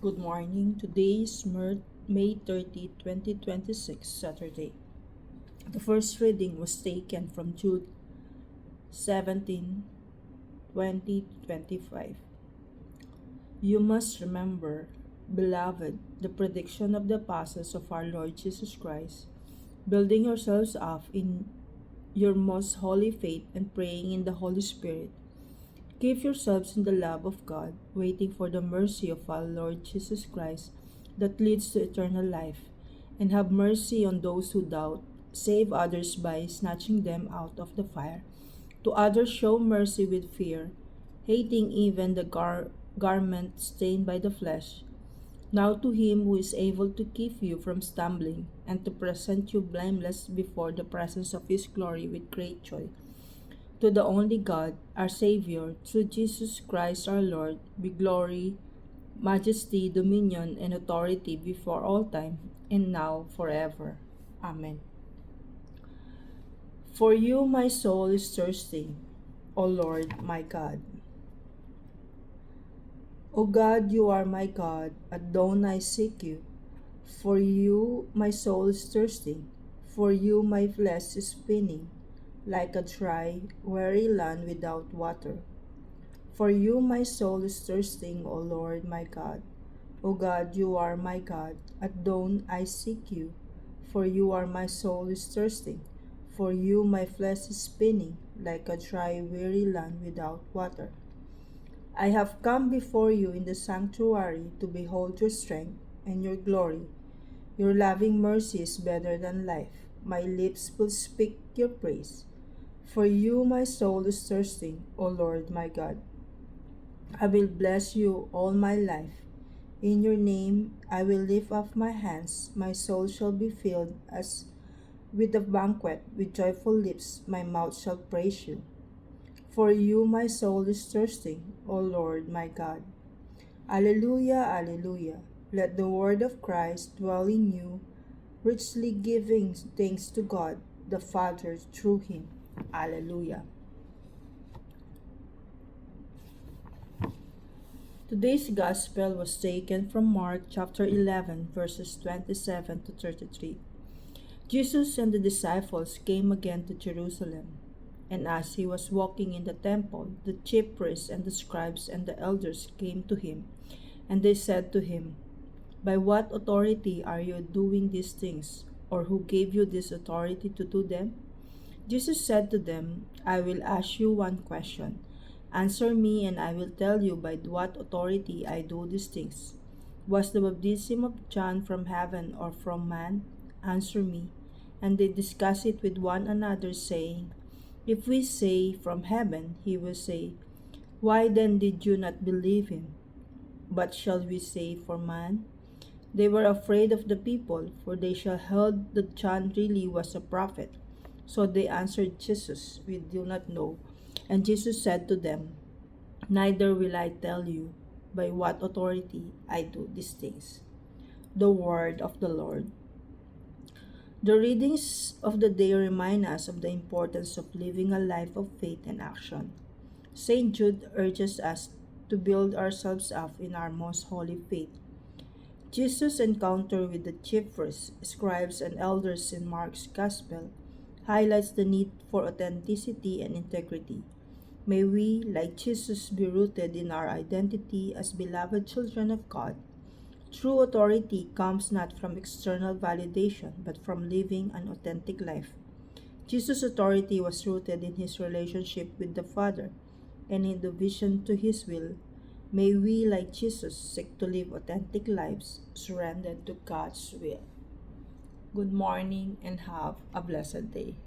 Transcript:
Good morning. Today is May 30, 2026, Saturday. The first reading was taken from Jude 17, 2025. You must remember, beloved, the prediction of the apostles of our Lord Jesus Christ, building yourselves up in your most holy faith and praying in the Holy Spirit. Keep yourselves in the love of God, waiting for the mercy of our Lord Jesus Christ that leads to eternal life, and have mercy on those who doubt. Save others by snatching them out of the fire. To others show mercy with fear, hating even the garment stained by the flesh. Now to him who is able to keep you from stumbling, and to present you blameless before the presence of his glory with great joy. To the only God, our Savior, through Jesus Christ our Lord, be glory, majesty, dominion, and authority before all time, and now forever. Amen. For you my soul is thirsty, O Lord my God. O God, you are my God, at dawn I seek you. For you my soul is thirsty, for you my flesh is spinning, like a dry, weary land without water. For you my soul is thirsting, O Lord my God. O God, you are my God. At dawn I seek you. For you are my soul is thirsting. For you my flesh is spinning, like a dry, weary land without water. I have come before you in the sanctuary to behold your strength and your glory. Your loving mercy is better than life. My lips will speak your praise. For you my soul is thirsting, O Lord my God. I will bless you all my life. In your name I will lift up my hands. My soul shall be filled as with a banquet. With joyful lips my mouth shall praise you. For you my soul is thirsting, O Lord my God. Alleluia, alleluia. Let the word of Christ dwell in you, richly giving thanks to God the Father through him. Alleluia. Today's Gospel was taken from Mark chapter 11, verses 27 to 33. Jesus and the disciples came again to Jerusalem, and as he was walking in the temple, the chief priests and the scribes and the elders came to him, and they said to him, "By what authority are you doing these things, or who gave you this authority to do them?" Jesus said to them, "I will ask you one question. Answer me, and I will tell you by what authority I do these things. Was the baptism of John from heaven or from man? Answer me." And they discussed it with one another, saying, "If we say from heaven, he will say, 'Why then did you not believe him?' But shall we say from man?" They were afraid of the people, for they held that John really was a prophet. So they answered Jesus, "We do not know." And Jesus said to them, "Neither will I tell you by what authority I do these things." The word of the Lord. The readings of the day remind us of the importance of living a life of faith and action. St. Jude urges us to build ourselves up in our most holy faith. Jesus' encounter with the chief priests, scribes, and elders in Mark's Gospel highlights the need for authenticity and integrity. May we, like Jesus, be rooted in our identity as beloved children of God. True authority comes not from external validation, but from living an authentic life. Jesus' authority was rooted in his relationship with the Father and in the vision to his will. May we, like Jesus, seek to live authentic lives surrendered to God's will. Good morning and have a blessed day.